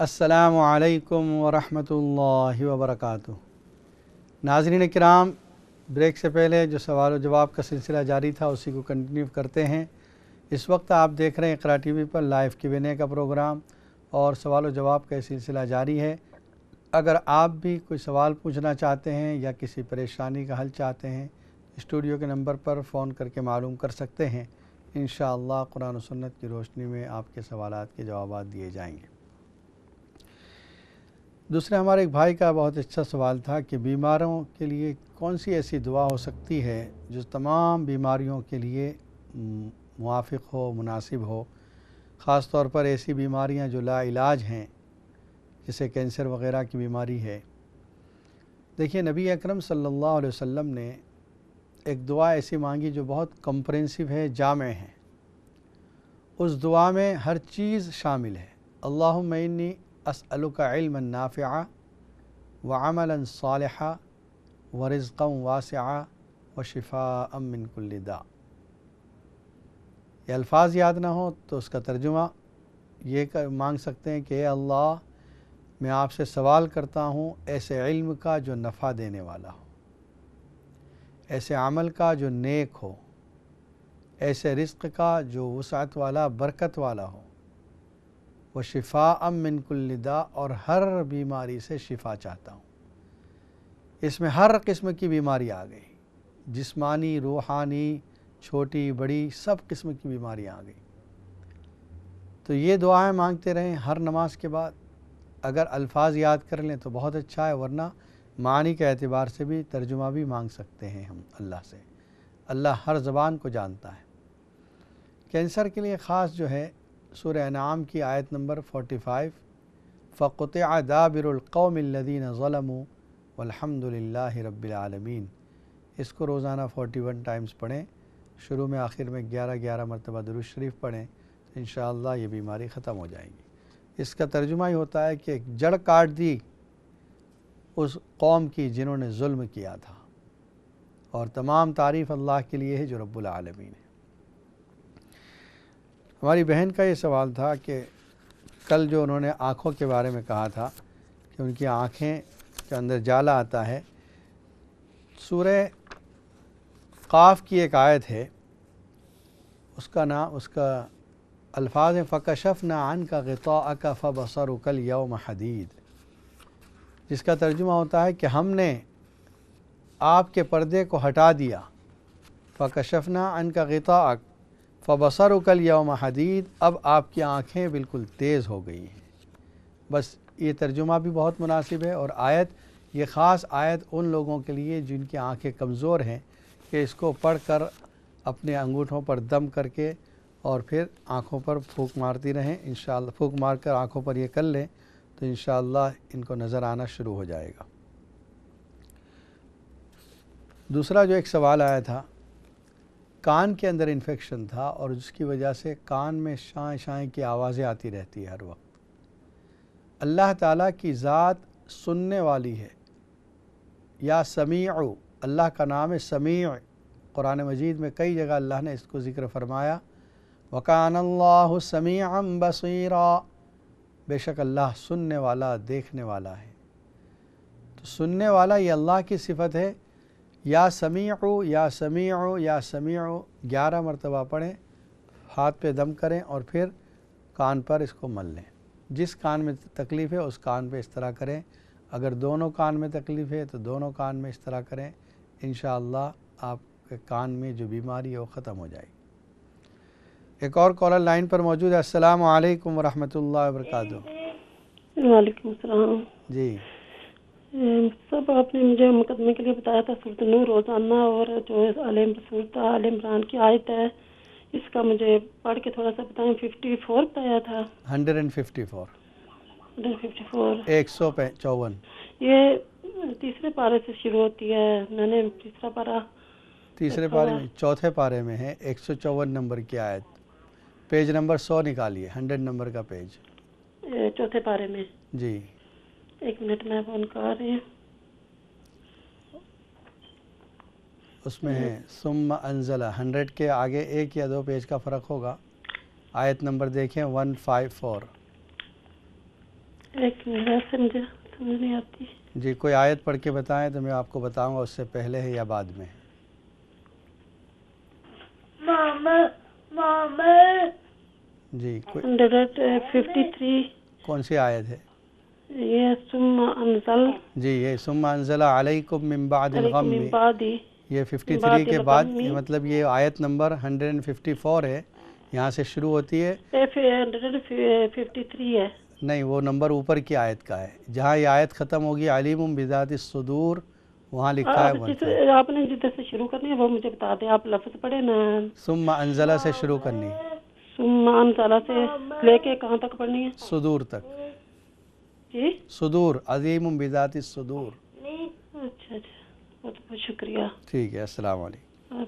السلام علیکم ورحمۃ اللہ وبرکاتہ۔ ناظرین کرام، بریک سے پہلے جو سوال و جواب کا سلسلہ جاری تھا اسی کو کنٹینیو کرتے ہیں۔ اس وقت آپ دیکھ رہے ہیں اقرا ٹی وی پر لائیو Q&A کا پروگرام اور سوال و جواب کا سلسلہ جاری ہے۔ اگر آپ بھی کوئی سوال پوچھنا چاہتے ہیں یا کسی پریشانی کا حل چاہتے ہیں، اسٹوڈیو کے نمبر پر فون کر کے معلوم کر سکتے ہیں۔ انشاءاللہ قرآن و سنت کی روشنی میں آپ کے سوالات کے جوابات دیے جائیں گے۔ دوسرا ہمارے ایک بھائی کا بہت اچھا سوال تھا کہ بیماروں کے لیے کون سی ایسی دعا ہو سکتی ہے جو تمام بیماریوں کے لیے موافق ہو، مناسب ہو، خاص طور پر ایسی بیماریاں جو لا علاج ہیں جیسے کینسر وغیرہ کی بیماری ہے۔ دیکھیے، نبی اکرم صلی اللہ علیہ وسلم نے ایک دعا ایسی مانگی جو بہت کمپرینسو ہے، جامع ہے۔ اس دعا میں ہر چیز شامل ہے۔ اللہم انی اسألک علما نافعا وعملا صالحا ورزقا واسعا وشفاء من کل داء۔ یہ الفاظ یاد نہ ہو تو اس کا ترجمہ یہ مانگ سکتے ہیں کہ اے اللہ، میں آپ سے سوال کرتا ہوں ایسے علم کا جو نفع دینے والا ہو، ایسے عمل کا جو نیک ہو، ایسے رزق کا جو وسعت والا، برکت والا ہو، وشفاء من کل داء، اور ہر بیماری سے شفا چاہتا ہوں۔ اس میں ہر قسم کی بیماری آ گئی، جسمانی، روحانی، چھوٹی بڑی سب قسم کی بیماریاں آ گئی۔ تو یہ دعائیں مانگتے رہیں ہر نماز کے بعد۔ اگر الفاظ یاد کر لیں تو بہت اچھا ہے، ورنہ معنی کے اعتبار سے بھی ترجمہ بھی مانگ سکتے ہیں ہم اللہ سے۔ اللہ ہر زبان کو جانتا ہے۔ کینسر کے لیے خاص جو ہے سورہ انعام کی آیت نمبر 45، فَقُطِعَ دَابِرُ الْقَوْمِ الَّذِينَ ظَلَمُوا وَالْحَمْدُ لِلَّهِ رَبِّ الْعَالَمِينَ۔ اس کو روزانہ 41 ٹائمز پڑھیں، شروع میں آخر میں 11 مرتبہ درود شریف پڑھیں تو انشاءاللہ یہ بیماری ختم ہو جائے گی۔ اس کا ترجمہ ہی ہوتا ہے کہ ایک جڑ کاٹ دی اس قوم کی جنہوں نے ظلم کیا تھا، اور تمام تعریف اللہ کے لیے ہے جو رب العالمین ہے۔ ہماری بہن کا یہ سوال تھا کہ کل جو انہوں نے آنکھوں کے بارے میں کہا تھا کہ ان کی آنکھیں کے اندر جالا آتا ہے۔ سورہ قاف کی ایک آیت ہے، اس کا الفاظ ہیں فَكَشَفْنَا عَنْكَ غِطَاءَكَ فَبَصَرُكَ الْيَوْمَ حَدِيدٌ، جس کا ترجمہ ہوتا ہے کہ ہم نے آپ کے پردے کو ہٹا دیا۔ فَكَشَفْنَا عَنْكَ غِطَاءَكَ فَبَصَرُكَ الْيَوْمَ حَدِيدٌ، اب آپ کی آنکھیں بالکل تیز ہو گئی ہیں۔ بس یہ ترجمہ بھی بہت مناسب ہے، اور یہ خاص آیت ان لوگوں کے لیے جن کی آنکھیں کمزور ہیں کہ اس کو پڑھ کر اپنے انگوٹھوں پر دم کر کے اور پھر آنکھوں پر پھونک مارتی رہیں۔ انشاءاللہ پھونک مار کر آنکھوں پر یہ کر لیں تو انشاءاللہ ان کو نظر آنا شروع ہو جائے گا۔ دوسرا جو ایک سوال آیا تھا، کان کے اندر انفیکشن تھا اور جس کی وجہ سے کان میں شائیں شائیں کی آوازیں آتی رہتی ہے ہر وقت۔ اللہ تعالیٰ کی ذات سننے والی ہے، یا سمیع، اللہ کا نام ہے سمیع۔ قرآن مجید میں کئی جگہ اللہ نے اس کو ذکر فرمایا، وَكَانَ اللَّهُ سَمِيعًا بَصِيرًا، بے شک اللہ سننے والا، دیکھنے والا ہے۔ تو سننے والا یہ اللہ کی صفت ہے۔ یا سمیع، یا سمیع، یا سمیع 11 مرتبہ پڑھیں، ہاتھ پہ دم کریں اور پھر کان پر اس کو مل لیں۔ جس کان میں تکلیف ہے اس کان پہ اس طرح کریں، اگر دونوں کان میں تکلیف ہے تو دونوں کان میں اس طرح کریں، انشاءاللہ آپ کے کان میں جو بیماری ہے وہ ختم ہو جائے گی۔ ایک اور کالر لائن پر موجود ہے۔ السلام علیکم ورحمۃ اللہ وبرکاتہ۔ وعلیکم السلام۔ جی سب آپ نے مجھے مقدمے کے لیے بتایا تھا سورۃ نور روزانہ، اور جو سورۃ آل عمران کی آیت ہے اس کا مجھے پڑھ کے تھوڑا سا بتائیں۔ 54 بتایا تھا، 154 154 یہ تیسرے پارے سے شروع ہوتی ہے۔ میں نے تیسرا پارہ تیسرے پارے میں، چوتھے پارے میں ہے 154 نمبر کی آیت، پیج نمبر 100 نکالیے، 100 نمبر کا پیج، چوتھے پارے میں۔ جی ایک منٹ میں فون کر رہی ہوں۔ اس میں ہے ثم انزل، 100 کے آگے ایک یا دو پیج کا فرق ہوگا۔ آیت نمبر دیکھیں 154۔ ایک ویسے مجھے سمجھ نہیں آتی. جی کوئی آیت پڑھ کے بتائیں تو میں آپ کو بتاؤں گا اس سے پہلے ہے یا بعد میں. جی کوئی 153. کون سی آیت ہے؟ یہ ثم انزل جی یہ ثم انزل علیکم من بعد علیکم الغم، من بعد یہ 53 کے بعد، مطلب یہ آیت نمبر 154 ہے، یہاں سے شروع ہوتی ہے. 153 ہے. نہیں وہ نمبر اوپر کی آیت کا ہے، جہاں یہ آیت ختم ہوگی علیم بذات الصدور وہاں لکھا ہے 150. آپ نے جدھر سے شروع کرنی ہے وہ مجھے بتا دیں. آپ لفظ پڑھے نا. ثم انزل سے شروع کرنی ہے، ثم انزل سے لے کے کہاں تک پڑھنی ہے؟ صدور تک. جی صدور، عظیم بذات الصدور. اچھا اچھا، بہت بہت شکریہ. ٹھیک ہے، السلام علیکم.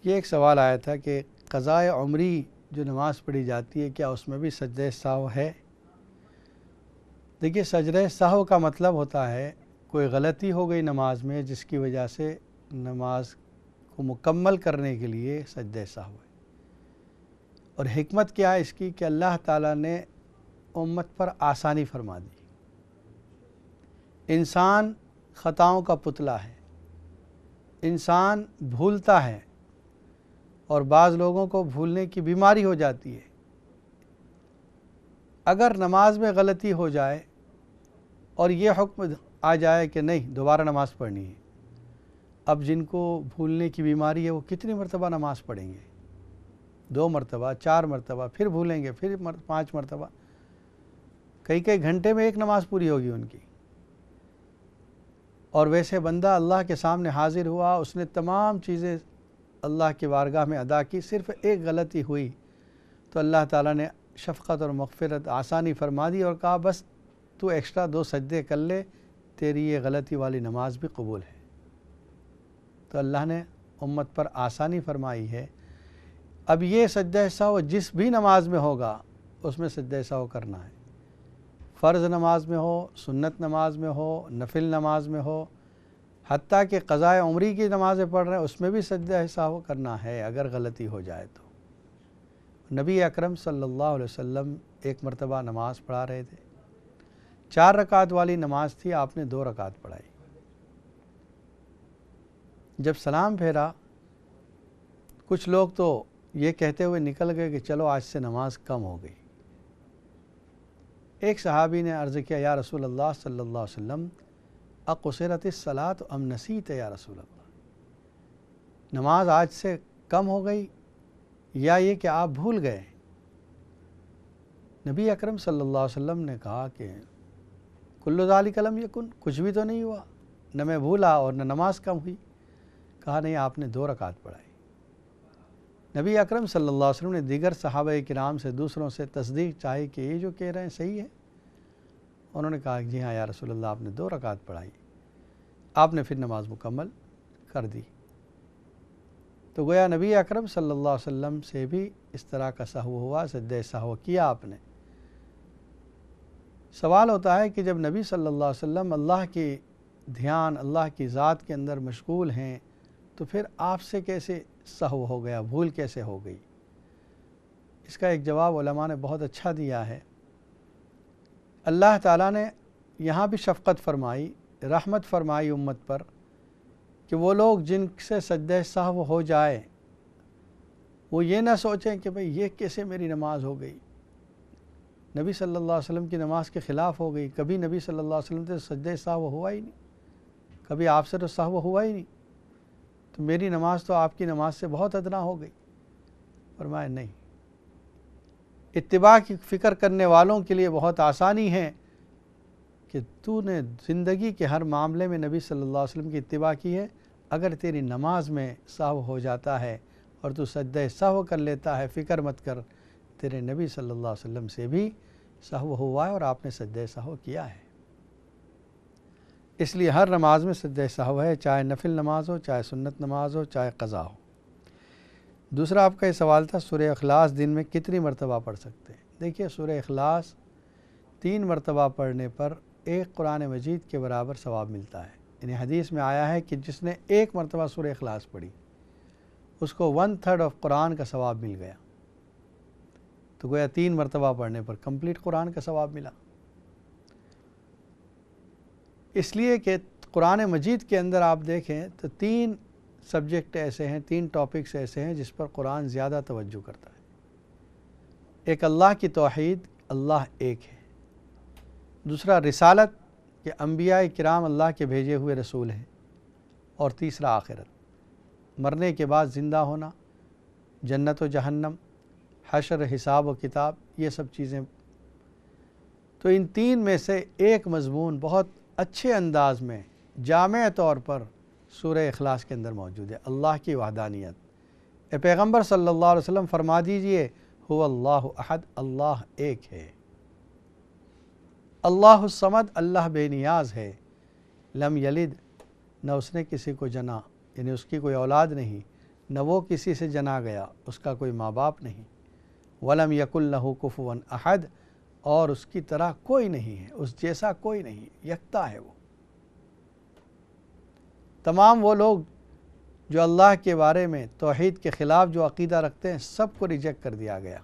یہ ایک سوال آیا تھا کہ قضاء عمری جو نماز پڑھی جاتی ہے کیا اس میں بھی سجدہ سہو ہے؟ دیکھیے سجدہ سہو کا مطلب ہوتا ہے کوئی غلطی ہو گئی نماز میں جس کی وجہ سے نماز کو مکمل کرنے کے لیے سجدہ سہو ہے. اور حکمت کیا ہے اس کی کہ اللہ تعالیٰ نے امت پر آسانی فرما دی. انسان خطاؤں کا پتلا ہے، انسان بھولتا ہے اور بعض لوگوں کو بھولنے کی بیماری ہو جاتی ہے. اگر نماز میں غلطی ہو جائے اور یہ حکم آ جائے کہ نہیں دوبارہ نماز پڑھنی ہے، اب جن کو بھولنے کی بیماری ہے وہ کتنی مرتبہ نماز پڑھیں گے؟ 2 مرتبہ، 4 مرتبہ، پھر بھولیں گے، پھر 5 مرتبہ، کئی گھنٹے میں ایک نماز پوری ہوگی ان کی. اور ویسے بندہ اللہ کے سامنے حاضر ہوا، اس نے تمام چیزیں اللہ کی بارگاہ میں ادا کی، صرف ایک غلطی ہوئی تو اللہ تعالیٰ نے شفقت اور مغفرت آسانی فرما دی اور کہا بس تو ایکسٹرا 2 سجدے کر لے، تیری یہ غلطی والی نماز بھی قبول ہے. تو اللہ نے امت پر آسانی فرمائی ہے. اب یہ سجدہ سہو جس بھی نماز میں ہوگا اس میں سجدہ سہو کرنا ہے، فرض نماز میں ہو، سنت نماز میں ہو، نفل نماز میں ہو، حتیٰ کہ قضاء عمری کی نمازیں پڑھ رہے ہیں اس میں بھی سجدہ سہو کرنا ہے اگر غلطی ہو جائے تو. نبی اکرم صلی اللہ علیہ وسلم ایک مرتبہ نماز پڑھا رہے تھے، 4 رکعت والی نماز تھی، آپ نے 2 رکعت پڑھائی. جب سلام پھیرا کچھ لوگ تو یہ کہتے ہوئے نکل گئے کہ چلو آج سے نماز کم ہو گئی. ایک صحابی نے عرض کیا یا رسول اللہ صلی اللہ علیہ وسلم اقصرت الصلاۃ ام نسیت یا رسول اللہ، نماز آج سے کم ہو گئی یا یہ کہ آپ بھول گئے؟ نبی اکرم صلی اللہ علیہ وسلم نے کہا کہ کل ذالک لم یکن، کچھ بھی تو نہیں ہوا، نہ میں بھولا اور نہ نماز کم ہوئی. کہا نہیں آپ نے 2 رکعت پڑھائی. نبی اکرم صلی اللہ علیہ وسلم نے دیگر صحابہ کرام سے دوسروں سے تصدیق چاہی کہ یہ جو کہہ رہے ہیں صحیح ہے. انہوں نے کہا جی ہاں یا رسول اللہ آپ نے 2 رکعت پڑھائی. آپ نے پھر نماز مکمل کر دی. تو گویا نبی اکرم صلی اللہ علیہ وسلم سے بھی اس طرح کا سہو ہوا، سجدہ سہو کیا آپ نے. سوال ہوتا ہے کہ جب نبی صلی اللہ علیہ وسلم اللہ کی دھیان، اللہ کی ذات کے اندر مشغول ہیں تو پھر آپ سے کیسے سہو ہو گیا، بھول کیسے ہو گئی؟ اس کا ایک جواب علماء نے بہت اچھا دیا ہے. اللہ تعالیٰ نے یہاں بھی شفقت فرمائی، رحمت فرمائی امت پر کہ وہ لوگ جن سے سجدہ سہو ہو جائے وہ یہ نہ سوچیں کہ بھئی یہ کیسے میری نماز ہو گئی، نبی صلی اللہ علیہ وسلم کی نماز کے خلاف ہو گئی. کبھی نبی صلی اللہ علیہ وسلم سے سجدہ سہو ہوا ہی نہیں، کبھی آپ سے تو سہو ہوا ہی نہیں، تو میری نماز تو آپ کی نماز سے بہت ادنا ہو گئی. فرمایا نہیں، اتباع کی فکر کرنے والوں کے لیے بہت آسانی ہے کہ تو نے زندگی کے ہر معاملے میں نبی صلی اللہ علیہ وسلم کی اتباع کی ہے. اگر تیری نماز میں سہو ہو جاتا ہے اور تو سجدہ سہو کر لیتا ہے، فکر مت کر، تیرے نبی صلی اللہ علیہ وسلم سے بھی سہو ہوا ہے اور آپ نے سجدہ سہو کیا ہے. اس لیے ہر نماز میں سجدہ سہو ہے، چاہے نفل نماز ہو، چاہے سنت نماز ہو، چاہے قضا ہو. دوسرا آپ کا یہ سوال تھا سورہ اخلاص دن میں کتنی مرتبہ پڑھ سکتے ہیں؟ دیکھیے سورہ اخلاص 3 مرتبہ پڑھنے پر 1 قرآن مجید کے برابر ثواب ملتا ہے. یعنی حدیث میں آیا ہے کہ جس نے 1 مرتبہ سورہ اخلاص پڑھی اس کو 1/3 آف قرآن کا ثواب مل گیا. تو گویا 3 مرتبہ پڑھنے پر کمپلیٹ قرآن کا ثواب ملا۔ اس لیے کہ قرآن مجید کے اندر آپ دیکھیں تو 3 سبجیکٹ ایسے ہیں، 3 ٹاپکس ایسے ہیں جس پر قرآن زیادہ توجہ کرتا ہے۔ ایک اللہ کی توحید، اللہ ایک ہے۔ دوسرا رسالت کہ انبیاء کرام اللہ کے بھیجے ہوئے رسول ہیں۔ اور تیسرا آخرت، مرنے کے بعد زندہ ہونا، جنت و جہنم، حشر، حساب و کتاب، یہ سب چیزیں۔ تو ان 3 میں سے ایک مضمون بہت اچھے انداز میں جامع طور پر سورہ اخلاص کے اندر موجود ہے، اللہ کی وحدانیت۔ اے پیغمبر صلی اللہ علیہ وسلم فرما دیجئے هو اللہ احد، اللہ ایک ہے۔ اللہ الصمد، اللہ بے نیاز ہے۔ لم یلد، نہ اس نے کسی کو جنا، یعنی اس کی کوئی اولاد نہیں، نہ وہ کسی سے جنا گیا، اس کا کوئی ماں باپ نہیں۔ ولم یکن لہ کفوا احد، اور اس کی طرح کوئی نہیں ہے، اس جیسا کوئی نہیں، یکتا ہے وہ۔ تمام وہ لوگ جو اللہ کے بارے میں توحید کے خلاف جو عقیدہ رکھتے ہیں سب کو ریجیکٹ کر دیا گیا۔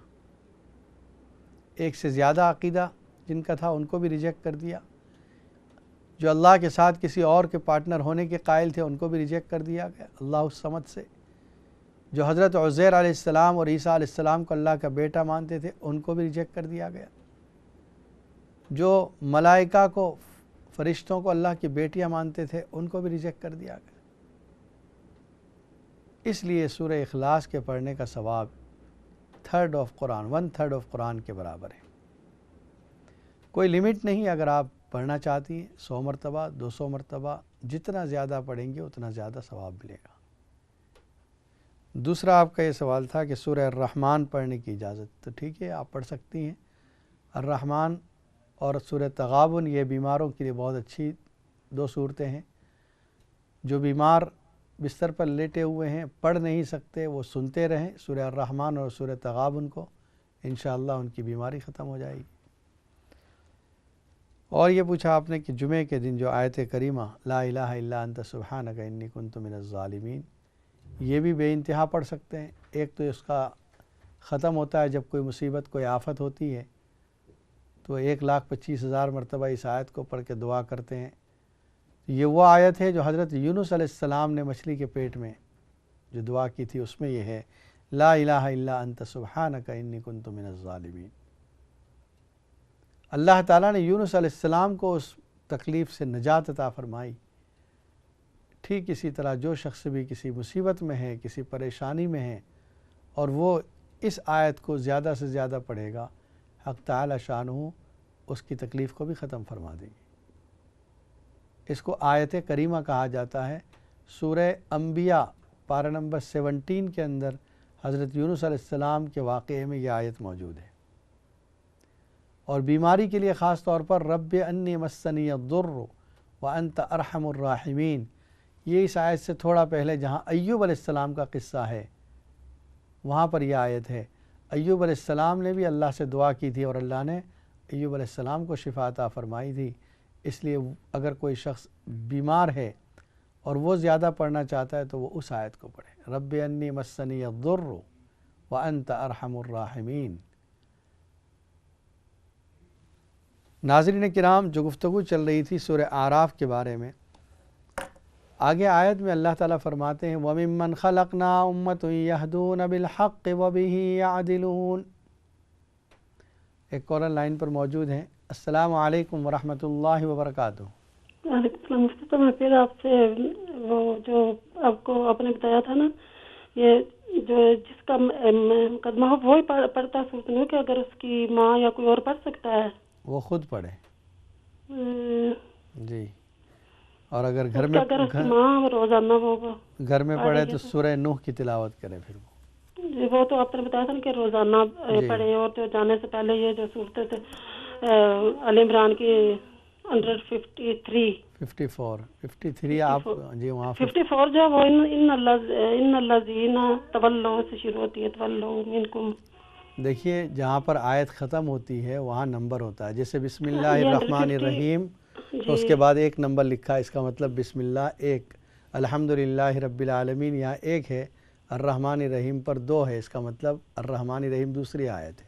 ایک سے زیادہ عقیدہ جن کا تھا ان کو بھی ریجیکٹ کر دیا۔ جو اللہ کے ساتھ کسی اور کے پارٹنر ہونے کے قائل تھے ان کو بھی ریجیکٹ کر دیا گیا اللہ الصمد سے۔ جو حضرت عزیر علیہ السلام اور عیسیٰ علیہ السلام کو اللہ کا بیٹا مانتے تھے ان کو بھی ریجیکٹ کر دیا گیا۔ جو ملائکہ کو، فرشتوں کو اللہ کی بیٹیاں مانتے تھے ان کو بھی ریجیکٹ کر دیا گیا۔ اس لیے سورہ اخلاص کے پڑھنے کا ثواب 1/3 آف قرآن، 1/3 آف قرآن کے برابر ہے۔ کوئی لمٹ نہیں، اگر آپ پڑھنا چاہتی ہیں 100 مرتبہ، 200 مرتبہ، جتنا زیادہ پڑھیں گے اتنا زیادہ ثواب ملے گا۔ دوسرا آپ کا یہ سوال تھا کہ سورہ الرحمن پڑھنے کی اجازت، تو ٹھیک ہے آپ پڑھ سکتی ہیں۔ الرحمن اور سورہ تغابن یہ بیماروں کے لیے بہت اچھی 2 صورتیں ہیں۔ جو بیمار بستر پر لیٹے ہوئے ہیں، پڑھ نہیں سکتے، وہ سنتے رہیں سورہ الرحمن اور سورہ تغابن کو، انشاءاللہ ان کی بیماری ختم ہو جائے گی۔ اور یہ پوچھا آپ نے کہ جمعے کے دن جو آیت کریمہ لا الہ الا انت سبحانک انی کنت من الظالمین، یہ بھی بے انتہا پڑھ سکتے ہیں۔ ایک تو اس کا ختم ہوتا ہے جب کوئی مصیبت، کوئی آفت ہوتی ہے تو 1,25,000 مرتبہ اس آیت کو پڑھ کے دعا کرتے ہیں۔ یہ وہ آیت ہے جو حضرت یونس علیہ السلام نے مچھلی کے پیٹ میں جو دعا کی تھی، اس میں یہ ہے لا الہ الا انت سبحانک انی کنت من الظالمین۔ اللہ تعالیٰ نے یونس علیہ السلام کو اس تکلیف سے نجات عطا فرمائی۔ ٹھیک اسی طرح جو شخص بھی کسی مصیبت میں ہے، کسی پریشانی میں ہے، اور وہ اس آیت کو زیادہ سے زیادہ پڑھے گا، حق تعالی شانہ اس کی تکلیف کو بھی ختم فرما دیں گے۔ اس کو آیت کریمہ کہا جاتا ہے۔ سورہ انبیاء پارہ نمبر 17 کے اندر حضرت یونس علیہ السلام کے واقعے میں یہ آیت موجود ہے۔ اور بیماری کے لیے خاص طور پر رب انی مسنی الضر وانت ارحم الراحمین، یہ اس آیت سے تھوڑا پہلے جہاں ایوب علیہ السلام کا قصہ ہے وہاں پر یہ آیت ہے۔ ایوب علیہ السلام نے بھی اللہ سے دعا کی تھی اور اللہ نے ایوب علیہ السلام کو شفا عطا فرمائی تھی۔ اس لیے اگر کوئی شخص بیمار ہے اور وہ زیادہ پڑھنا چاہتا ہے تو وہ اس آیت کو پڑھے، رب انی مسنی الضر وانت ارحم الراحمین۔ ناظرین کرام، جو گفتگو چل رہی تھی سورہ اعراف کے بارے میں، آگے آیت میں اللہ تعالیٰ فرماتے ہیں وَمِمَّنْ خَلَقْنَا أُمَّةٌ يَهْدُونَ بِالْحَقِّ وَبِهِ يَعْدِلُونَ۔ ایک کالر لائن پر موجود ہیں۔ السلام علیکم ورحمۃ اللہ وبرکاتہ۔ وعلیکم السلام مفتی صاحب، میں پھر آپ سے وہ جو آپ کو آپ نے بتایا تھا نا، یہ جو جس کا مقدمہ ہو وہی پڑھتا سورۃ نور، کہ اگر اس کی ماں یا کوئی اور پڑھ سکتا ہے؟ وہ خود پڑھے جی، اور اگر گھر میں روزانہ وہ گھر میں پڑھے تو سورہ نوح کی تلاوت کرے۔ پھر وہ تو آپ نے بتایا تھا نا کہ روزانہ پڑھے، اور جو جانے سے پہلے یہ جو صورت آل عمران کی 53 آپ جی وہاں 54 جو وہ ان الذین تولوا سے شروع ہوتی ہے، تولوا منکم۔ دیکھیے جہاں پر آیت ختم ہوتی ہے وہاں نمبر ہوتا ہے، جیسے بسم اللہ الرحمن الرحیم تو اس کے بعد 1 نمبر لکھا ہے، اس کا مطلب بسم اللہ 1، الحمدللہ رب العالمین یہاں 1 ہے، الرحمن الرحیم پر 2 ہے، اس کا مطلب الرحمن الرحیم دوسری آیت ہے۔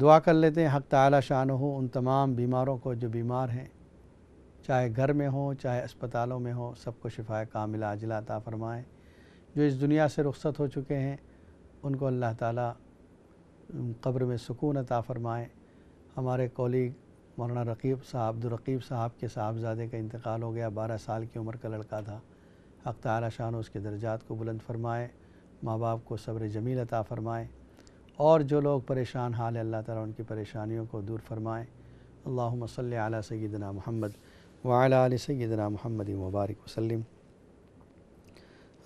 دعا کر لیتے ہیں حق تعالی شانہ ان تمام بیماروں کو جو بیمار ہیں، چاہے گھر میں ہوں چاہے اسپتالوں میں ہوں، سب کو شفاء کاملہ عاجلہ عطا فرمائیں۔ جو اس دنیا سے رخصت ہو چکے ہیں ان کو اللہ تعالیٰ قبر میں سکون عطا فرمائیں۔ ہمارے کولیگ مولانا رقیب صاحب عبدالرقیب صاحب کے صاحبزادے کا انتقال ہو گیا، 12 سال کی عمر کا لڑکا تھا۔ حق تعالی شانہ اس کے درجات کو بلند فرمائے، ماں باپ کو صبر جمیل عطا فرمائے، اور جو لوگ پریشان حال ہے اللہ تعالیٰ ان کی پریشانیوں کو دور فرمائے۔ اللہم صلی علی سیدنا محمد وعلی آل سیدنا محمد مبارک وسلم۔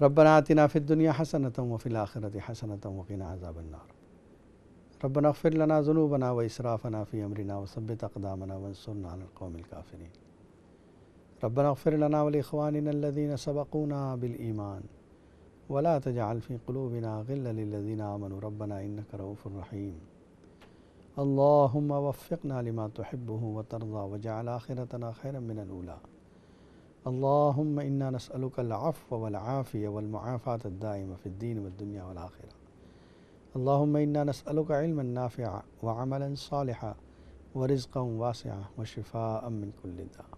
ربنا آتنا فی الدنیا حسنۃ وفی الآخرۃ حسنۃ وقنا عذاب النار۔ ربنا اغفر لنا ذنوبنا واسرافنا فی امرنا وثبت اقدامنا وانصرنا علی القوم الکافرین۔ ربنا اغفر لنا ولاخواننا الذین سبقونا بالایمان ولا تجعل فی قلوبنا غلا للذین آمنوا ربنا انک رؤوف رحیم۔ اللہم وفقنا لما تحبہ وترضى واجعل آخرتنا خیرا من الاولی۔ اللہم انا نسألک العفو والعافیہ والمعافاة الدائمہ فی الدین والدنیا والآخرہ۔ اللہم انا نسألک علما نافعا وعملا صالحا ورزقا واسعا وشفاء من کل داء۔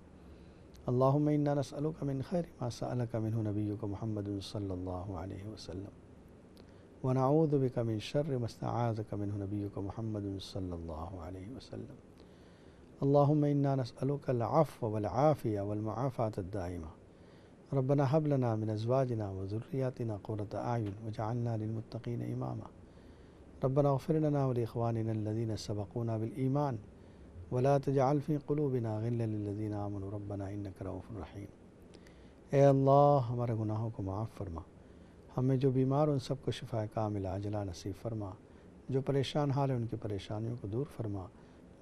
اللہم انا نسألک من خیر ما سألک منہ نبیک محمد صلی اللہ علیہ وسلم ونعوذ بک من شر ما استعاذک منہ نبیک محمد صلی اللہ علیہ وسلم۔ اللہم انا نسألک العفو والعافیہ والمعافاة الدائمہ۔ ربنا هب لنا من ازواجنا وذریاتنا قرۃ اعین واجعلنا للمتقین اماما۔ ربنا اغفر لنا ولاخواننا الذین سبقونا بالایمان ولا تجعل فی قلوبنا غلا للذین آمنوا ربنا انک رؤوف رحیم۔ اے اللہ ہمارے گناہوں کو معاف فرما، ہمیں جو بیمار ان سب کو شفاء کاملہ عاجلہ نصیب فرما، جو پریشان حال ہیں ان کی پریشانیوں کو دور فرما،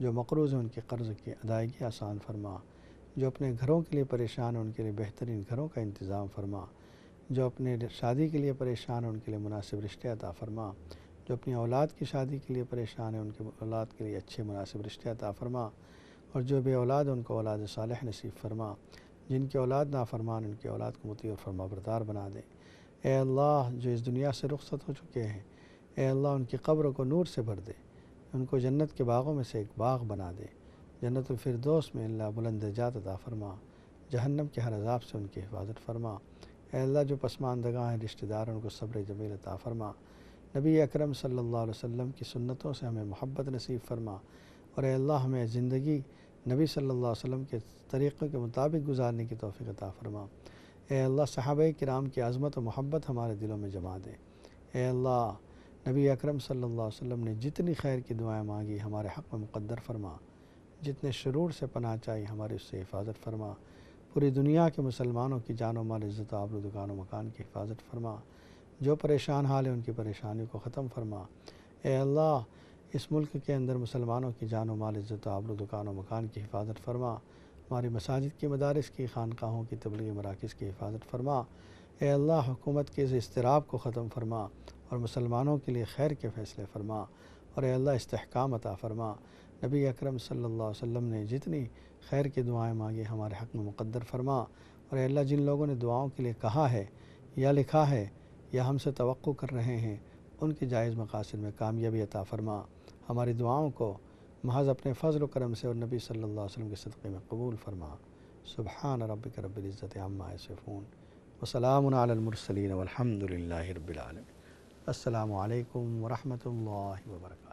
جو مقروض ہیں ان کے قرض کی ادائیگی آسان فرما، جو اپنے گھروں کے لیے پریشان ہیں ان کے لیے بہترین گھروں کا انتظام فرما، جو اپنے شادی کے لیے پریشان ہیں ان کے لیے مناسب رشتے عطا فرما، جو اپنی اولاد کی شادی کے لیے پریشان ہیں ان کے اولاد کے لیے اچھے مناسب رشتے عطا فرما، اور جو بے اولاد ان کو اولاد صالح نصیب فرما، جن کی اولاد نافرمان ان کی اولاد کو مطیع اور فرما بردار بنا دے۔ اے اللہ جو اس دنیا سے رخصت ہو چکے ہیں، اے اللہ ان کی قبر کو نور سے بھر دے، ان کو جنت کے باغوں میں سے ایک باغ بنا دے، جنت الفردوس میں اللہ بلند درجات عطا فرما، جہنم کے ہر عذاب سے ان کی حفاظت فرما۔ اے اللہ جو پسماندگاں ہیں رشتہ دار ان کو صبر جمیل عطا فرما، نبی اکرم صلی اللہ علیہ وسلم کی سنتوں سے ہمیں محبت نصیب فرما، اور اے اللہ ہمیں زندگی نبی صلی اللہ علیہ وسلم کے طریقوں کے مطابق گزارنے کی توفیق عطا فرما۔ اے اللہ صحابہ کرام کی عظمت و محبت ہمارے دلوں میں جما دے۔ اے اللہ نبی اکرم صلی اللہ علیہ وسلم نے جتنی خیر کی دعائیں مانگی ہمارے حق میں مقدر فرما، جتنے شرور سے پناہ چاہی ہماری اس سے حفاظت فرما، پوری دنیا کے مسلمانوں کی جان و مال عزت و آبرو دکان و مکان کی حفاظت فرما، جو پریشان حال ہیں ان کی پریشانیوں کو ختم فرما۔ اے اللہ اس ملک کے اندر مسلمانوں کی جان و مال عزت و آبرو دکان و مکان کی حفاظت فرما، ہماری مساجد کی مدارس کی خانقاہوں کی تبلیغی مراکز کی حفاظت فرما۔ اے اللہ حکومت کے اس اضطراب کو ختم فرما اور مسلمانوں کے لیے خیر کے فیصلے فرما، اور اے اللہ استحکام عطا فرما۔ نبی اکرم صلی اللہ علیہ وسلم نے جتنی خیر کی دعائیں مانگی ہمارے حق میں مقدر فرما، اور اے اللہ جن لوگوں نے دعاؤں کے لیے کہا ہے یا لکھا ہے یا ہم سے توقع کر رہے ہیں ان کی جائز مقاصد میں کامیابی عطا فرما، ہماری دعاؤں کو محض اپنے فضل و کرم سے اور نبی صلی اللہ علیہ وسلم کے صدقے میں قبول فرما۔ سبحان ربک رب العزت عما یصفون وسلام علی المرسلین والحمد للہ رب العالمین۔ السلام علیکم ورحمۃ اللہ وبرکاتہ۔